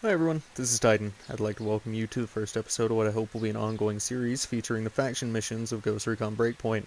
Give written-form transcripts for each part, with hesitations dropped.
Hi everyone, this is Titan. I'd like to welcome you to the first episode of what I hope will be an ongoing series featuring the faction missions of Ghost Recon Breakpoint.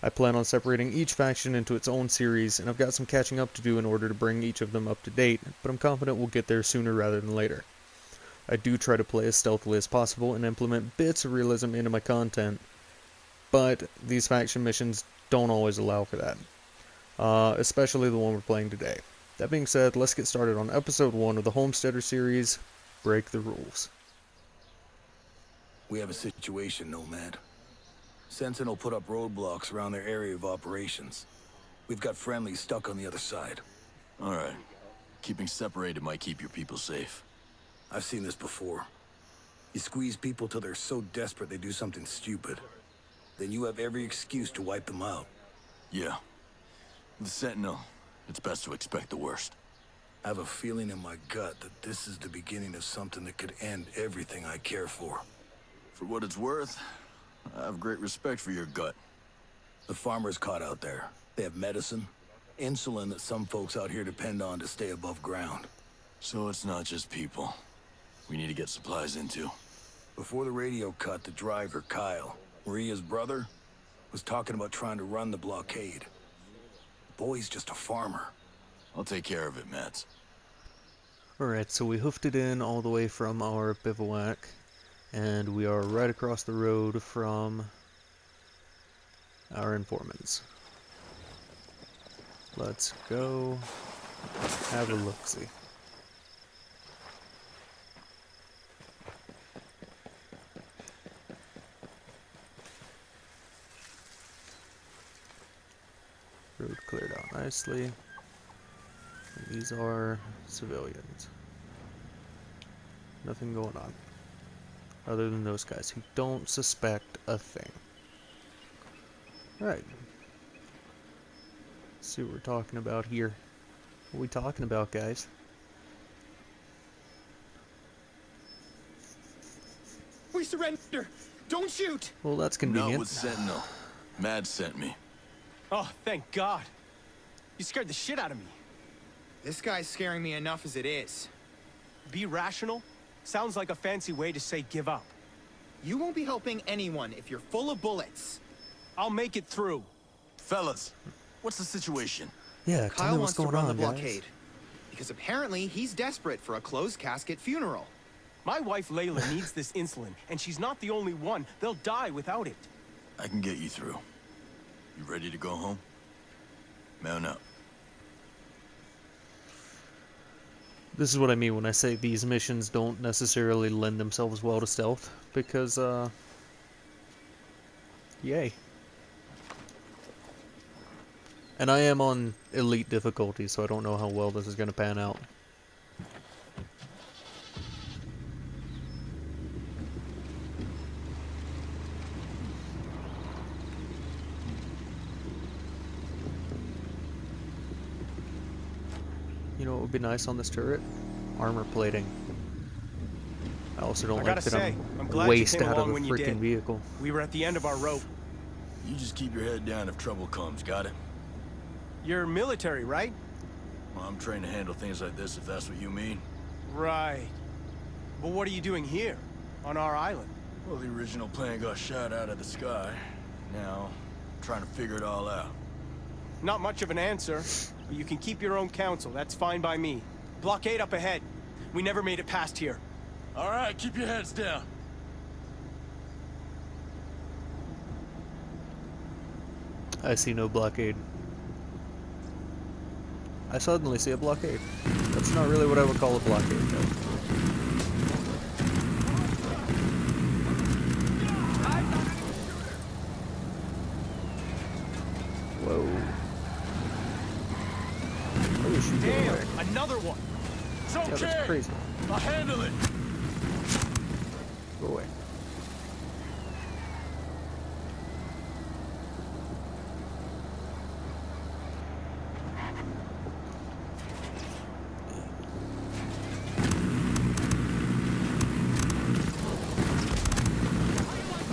I plan on separating each faction into its own series, and I've got some catching up to do in order to bring each of them up to date, but I'm confident we'll get there sooner rather than later. I do try to play as stealthily as possible and implement bits of realism into my content, but these faction missions don't always allow for that, especially the one we're playing today. That being said, let's get started on episode 1 of the Homesteaders series, Break the Rules. We have a situation, Nomad. Sentinel put up roadblocks around their area of operations. We've got friendlies stuck on the other side. Alright. Keeping separated might keep your people safe. I've seen this before. You squeeze people till they're so desperate they do something stupid. Then you have every excuse to wipe them out. Yeah. The Sentinel, it's best to expect the worst. I have a feeling in my gut that this is the beginning of something that could end everything I care for. For what it's worth, I have great respect for your gut. The farmers caught out there. They have medicine, insulin that some folks out here depend on to stay above ground. So it's not just people. We need to get supplies into. Before the radio cut, the driver, Kyle, Maria's brother, was talking about trying to run the blockade. The boy's just a farmer. I'll take care of it, Mads. Alright, so we hoofed it in all the way from our bivouac, and we are right across the road from our informants. Let's go have a look-see. Road cleared out nicely. And these are civilians. Nothing going on. Other than those guys who don't suspect a thing. Alright. Let's see what we're talking about here. What are we talking about, guys? We surrender! Don't shoot! Well, that's convenient. Not with Sentinel. Mads sent me. Oh, thank God. You scared the shit out of me. This guy's scaring me enough as it is. Be rational? Sounds like a fancy way to say give up. You won't be helping anyone if you're full of bullets. I'll make it through. Fellas, what's the situation? Yeah, tell Kyle me wants what's to going run on, the guys. blockade. Because apparently he's desperate for a closed casket funeral. My wife Layla needs this insulin, and she's not the only one. They'll die without it. I can get you through. You ready to go home? Mount up. This is what I mean when I say these missions don't necessarily lend themselves well to stealth, because, yay. And I am on elite difficulty, so I don't know how well this is going to pan out. You know what would be nice on this turret? Armor plating. I also don't like that I'm glad you waste came out of along the when you freaking did. vehicle. We were at the end of our rope. You just keep your head down if trouble comes, got it? You're military, right? Well, I'm trained to handle things like this if that's what you mean. Right. But what are you doing here? On our island? Well, the original plan got shot out of the sky. Now, I'm trying to figure it all out. Not much of an answer, but you can keep your own counsel. That's fine by me. Blockade up ahead. We never made it past here. All right, keep your heads down. I see no blockade. I suddenly see a blockade. That's not really what I would call a blockade, though. Whoa. Oh, shoot. Damn, another one. It's Yeah, okay. that's crazy. I'll handle it. Go away.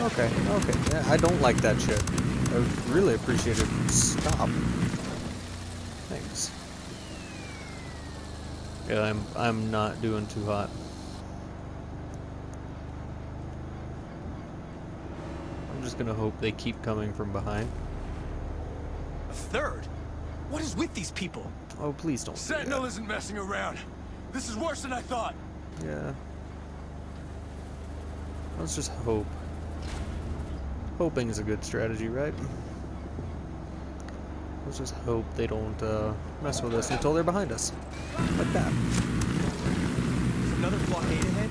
Okay, okay. Yeah, I don't like that shit. I would really appreciate it. Stop. Thanks. Yeah, I'm not doing too hot. I'm just gonna hope they keep coming from behind. A third? What is with these people? Oh, please don't do Sentinel that. isn't messing around. This is worse than I thought. Yeah. Let's just hope. Hoping is a good strategy, right? Let's just hope they don't mess with us until they're behind us. Like that. Is another blockade ahead?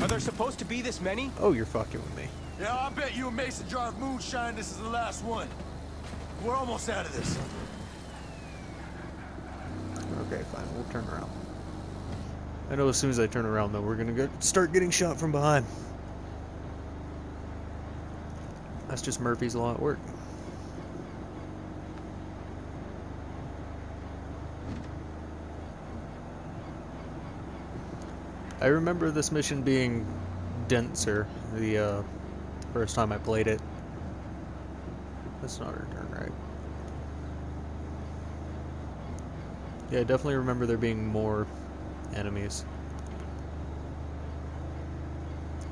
Are there supposed to be this many? Oh, you're fucking with me. Yeah, I bet you and Mason drive moonshine. This is the last one. We're almost out of this. Okay, fine. We'll turn around. I know as soon as I turn around, though, we're gonna start getting shot from behind. That's just Murphy's Law at work. I remember this mission being denser the first time I played it. That's not our turn, right? Yeah, I definitely remember there being more enemies.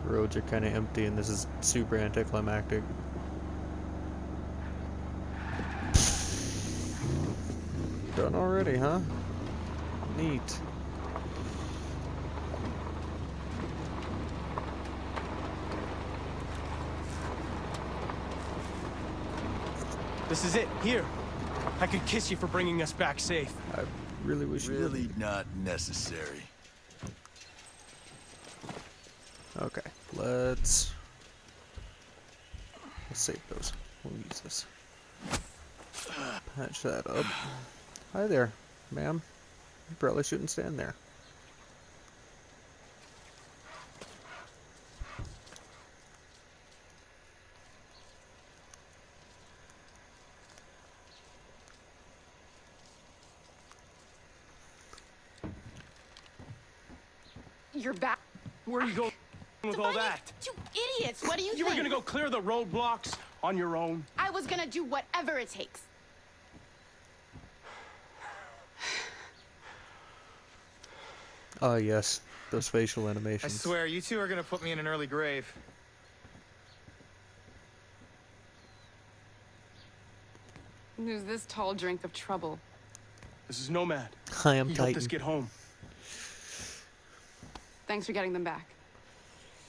The roads are kind of empty, and this is super anticlimactic. Done already, huh? Neat. This is it. Here. I could kiss you for bringing us back safe. I really wish you Really wouldn't. not necessary. Okay, let's save those. We'll use this. Patch that up. Hi there, ma'am. You probably shouldn't stand there. You're back. Where are you going with all that? You idiots! What do you think? You were gonna go clear the roadblocks on your own? I was gonna do whatever it takes. Ah, yes, those facial I animations. swear, you two are gonna put me in an early grave. There's this tall drink of trouble. This is Nomad. I am He helped us Titan. get home. Thanks for getting them back.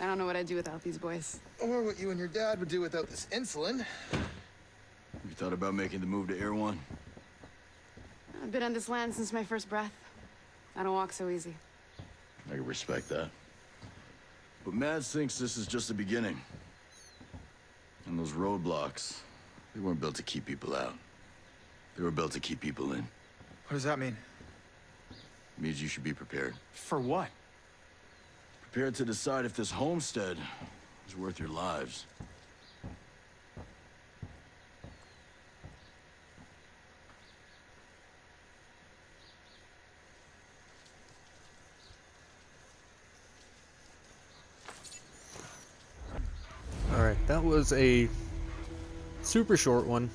I don't know what I'd do without these boys. Or what you and your dad would do without this insulin. You thought about making the move to Air One? I've been on this land since my first breath. I don't walk so easy. I can respect that. But Mads thinks this is just the beginning. And those roadblocks, they weren't built to keep people out. They were built to keep people in. What does that mean? It means you should be prepared. For what? Prepared to decide if this homestead is worth your lives. Alright, that was a super short one,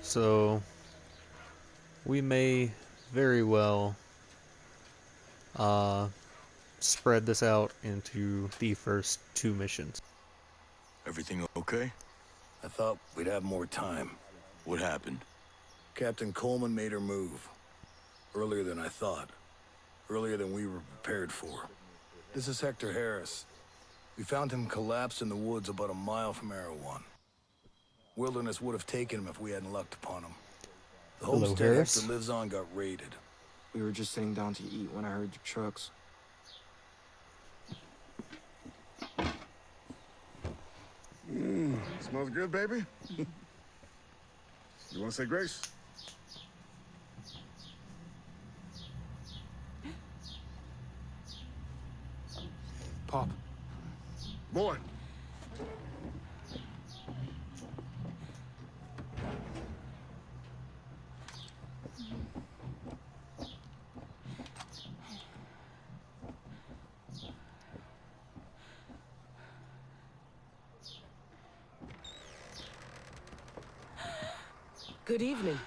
so we may very well spread this out into the first 2 missions. Everything okay? I thought we'd have more time. What happened? Captain Coleman made her move. Earlier than I thought. Earlier than we were prepared for. This is Hector Harris. We found him collapsed in the woods about a mile from Erewhon. Wilderness would have taken him if we hadn't lucked upon him. The Hello, homestead Harris. Hector lives on got raided. We were just sitting down to eat when I heard the trucks. Smells good, baby. You want to say grace? Pop. Boy. Good evening.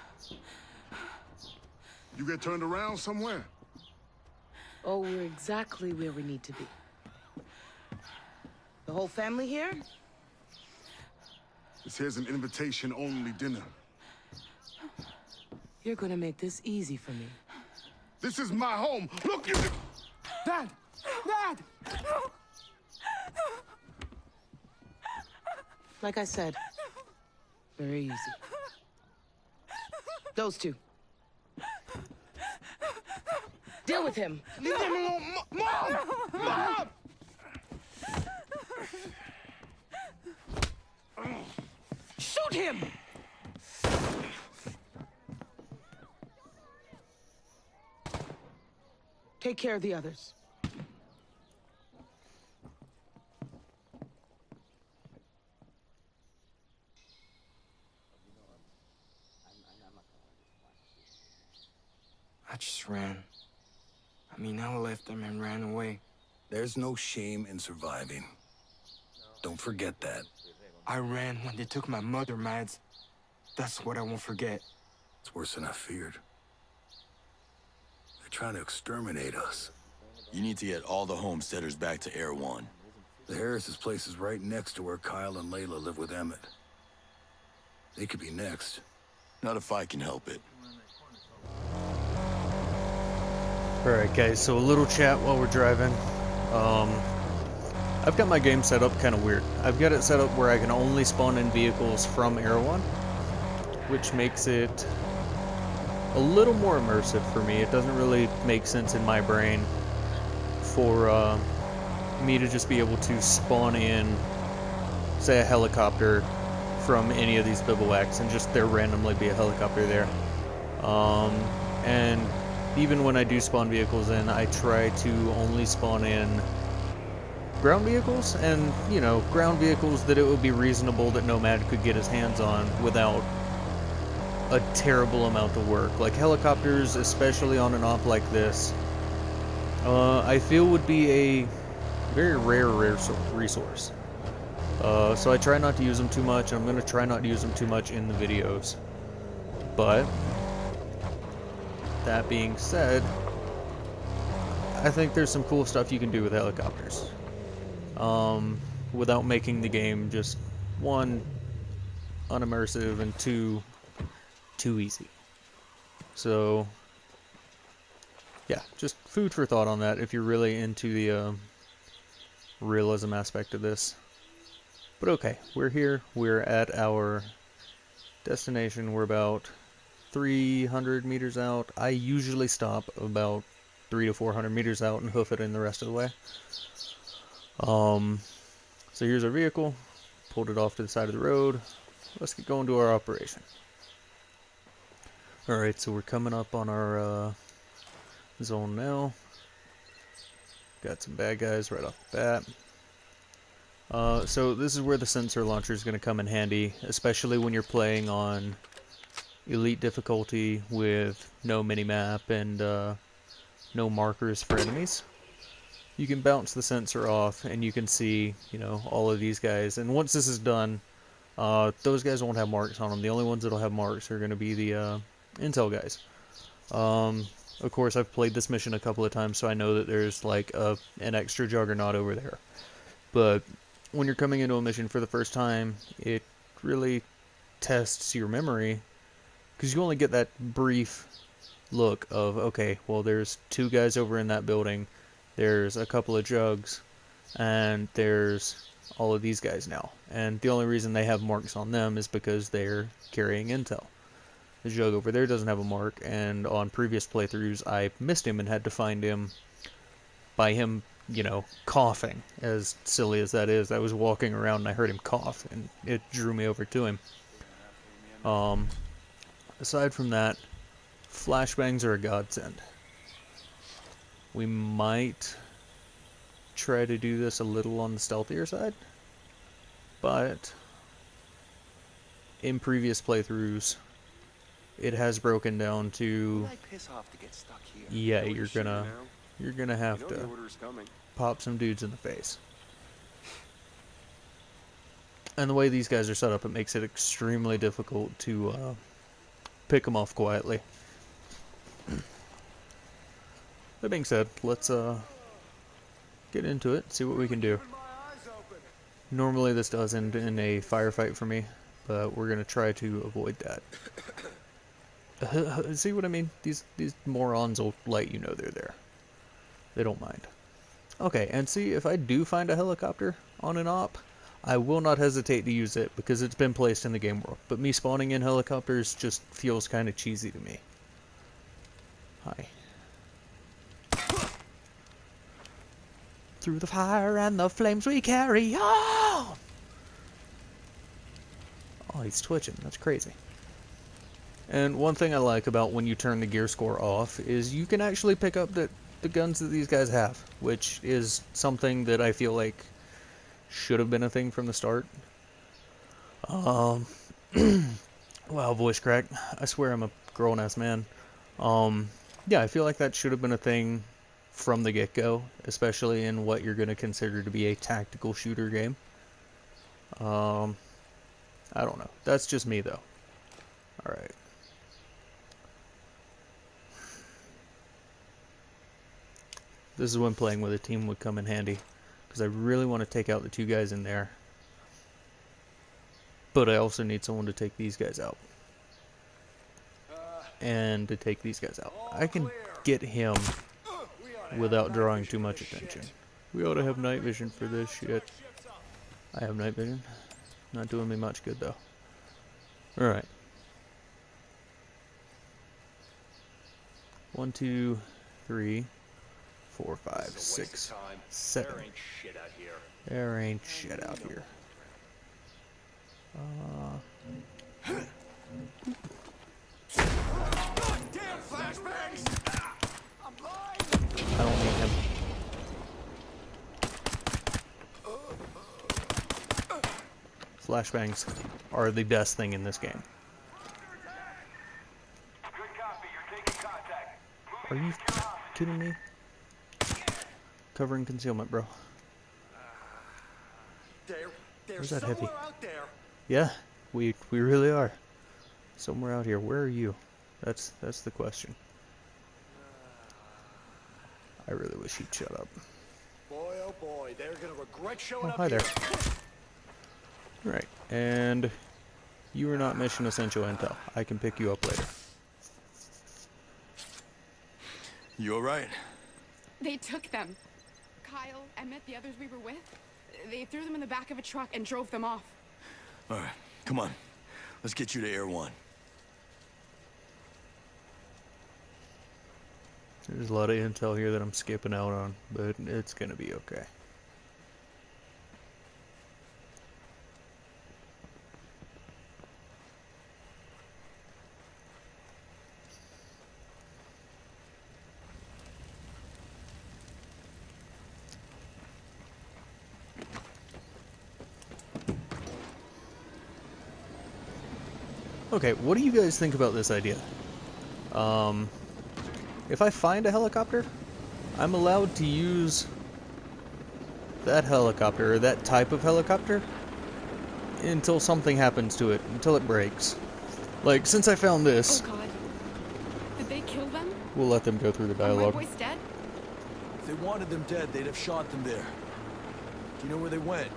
You get turned around somewhere? Oh, we're exactly where we need to be. The whole family here? This here's an invitation-only dinner. You're gonna make this easy for me. This is my home. Look, you... Dad! Dad! Like I said, very easy. Those two. Deal with him. Leave them alone. Mom! Mom! Shoot him! Take care of the others. I just ran. I mean, I left them and ran away. There's no shame in surviving. Don't forget that. I ran when they took my mother, Mads. That's what I won't forget. It's worse than I feared. They're trying to exterminate us. You need to get all the Homesteaders back to Air One. The Harris's place is right next to where Kyle and Layla live with Emmett. They could be next. Not if I can help it. Alright guys, so a little chat while we're driving. I've got my game set up kind of weird. I've got it set up where I can only spawn in vehicles from Air 1, which makes it a little more immersive for me. It doesn't really make sense in my brain for me to just be able to spawn in, say, a helicopter from any of these bivouacs and just there randomly be a helicopter there. And even when I do spawn vehicles in, I try to only spawn in ground vehicles, and, you know, ground vehicles that it would be reasonable that Nomad could get his hands on without a terrible amount of work. Like helicopters, especially on an op like this, I feel would be a very rare resource. So I try not to use them too much, and I'm going to try not to use them too much in the videos. But that being said, I think there's some cool stuff you can do with helicopters. Without making the game just, one, unimmersive, and two, too easy. So, yeah, just food for thought on that if you're really into the realism aspect of this. But okay, we're here. We're at our destination. We're about 300 meters out. I usually stop about 300 to 400 meters out and hoof it in the rest of the way. So here's our vehicle. Pulled it off to the side of the road. Let's get going to our operation. Alright, so we're coming up on our zone now. Got some bad guys right off the bat. So this is where the sensor launcher is going to come in handy, especially when you're playing on elite difficulty with no minimap and no markers for enemies. You can bounce the sensor off and you can see, you know, all of these guys. And once this is done, those guys won't have marks on them. The only ones that'll have marks are going to be the intel guys. Of course, I've played this mission a couple of times, so I know that there's like an extra juggernaut over there. But when you're coming into a mission for the first time, it really tests your memory, because you only get that brief look of, okay, well, there's two guys over in that building, there's a couple of jugs, and there's all of these guys now. And the only reason they have marks on them is because they're carrying intel. The jug over there doesn't have a mark, and on previous playthroughs I missed him and had to find him by him, you know, coughing. As silly as that is, I was walking around and I heard him cough, and it drew me over to him. Aside from that, flashbangs are a godsend. We might try to do this a little on the stealthier side, but in previous playthroughs it has broken down to, yeah, you're gonna have to pop some dudes in the face. And the way these guys are set up, it makes it extremely difficult to pick them off quietly. That being said, let's get into it, see what we can do. Normally this does end in a firefight for me, but we're gonna try to avoid that. See what I mean? These morons will let you know they're there. They don't mind. Okay, and see, if I do find a helicopter on an op, I will not hesitate to use it because it's been placed in the game world. But me spawning in helicopters just feels kind of cheesy to me. Hi. Through the fire and the flames we carry on! Oh, he's twitching. That's crazy. And one thing I like about when you turn the gear score off is you can actually pick up the guns that these guys have, which is something that I feel like should have been a thing from the start. Wow, voice crack. I swear I'm a grown-ass man. Yeah, I feel like that should have been a thing from the get-go, especially in what you're going to consider to be a tactical shooter game. I don't know. That's just me, though. Alright. This is when playing with a team would come in handy, because I really want to take out the two guys in there. But I also need someone to take these guys out. And to take these guys out. I can get him without drawing too much attention. We ought to have night vision for this shit. I have night vision. Not doing me much good, though. Alright. 1, 2, 3, 4, 5, 6, 7. There ain't shit out here. I don't need him. Flashbangs are the best thing in this game. Are you kidding me? Covering concealment, bro. Where's that heavy? Yeah, we really are. Somewhere out here. Where are you? That's the question. I really wish he'd shut up. Boy, oh boy, they're gonna regret showing Oh, hi there. Right, and you are not mission essential intel. I can pick you up later. You alright? They took them. Kyle, Emmett, the others we were with, they threw them in the back of a truck and drove them off. Alright, come on. Let's get you to Air 1. There's a lot of intel here that I'm skipping out on, but it's gonna be okay. Okay, what do you guys think about this idea? If I find a helicopter, I'm allowed to use that helicopter, or that type of helicopter, until something happens to it, until it breaks. Like, since I found this... Oh god. Did they kill them? We'll let them go through the Are my dialogue. boys dead? If they wanted them dead, they'd have shot them there. Do you know where they went?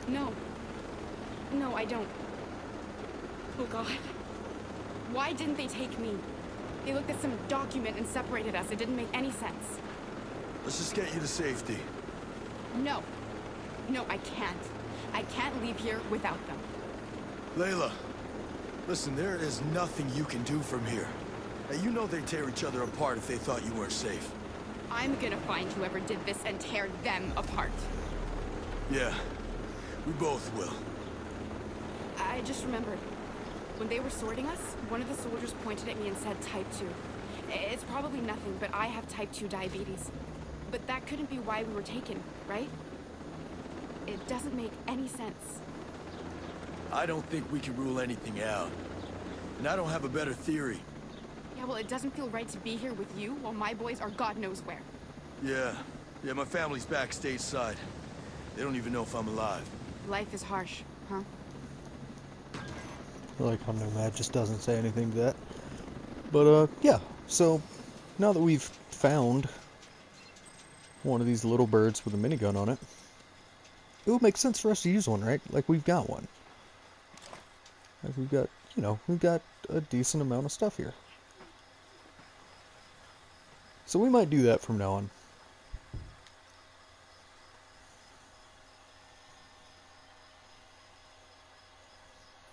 No. No, I don't. Oh god. Why didn't they take me? They looked at some document and separated us. It didn't make any sense. Let's just get you to safety. No. No, I can't. I can't leave here without them. Layla, listen, there is nothing you can do from here. Now, you know they'd tear each other apart if they thought you weren't safe. I'm gonna find whoever did this and tear them apart. Yeah, we both will. I just remembered. When they were sorting us, one of the soldiers pointed at me and said type 2. It's probably nothing, but I have type 2 diabetes. But that couldn't be why we were taken, right? It doesn't make any sense. I don't think we can rule anything out. And I don't have a better theory. Yeah, well, it doesn't feel right to be here with you while my boys are God knows where. Yeah, my family's back stateside. They don't even know if I'm alive. Life is harsh, huh? I like how Nomad just doesn't say anything to that. But, yeah. So, now that we've found one of these little birds with a minigun on it, it would make sense for us to use one, right? Like, we've got one. As we've got, we've got a decent amount of stuff here. So we might do that from now on.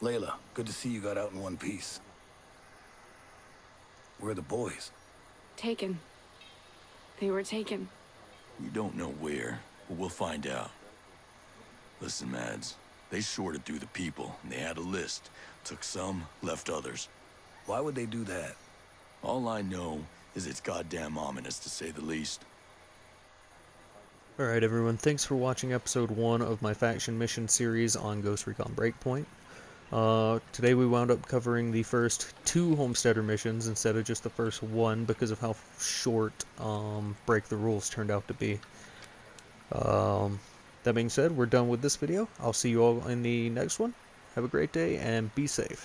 Layla, good to see you got out in one piece. Where are the boys? Taken. They were taken. We don't know where, but we'll find out. Listen, Mads, they sorted through the people, and they had a list. Took some, left others. Why would they do that? All I know is it's goddamn ominous, to say the least. Alright everyone, thanks for watching episode 1 of my faction mission series on Ghost Recon Breakpoint. Today we wound up covering the first 2 Homesteader missions instead of just the first one because of how short Break the Rules turned out to be. That being said, we're done with this video. I'll see you all in the next one. Have a great day and be safe.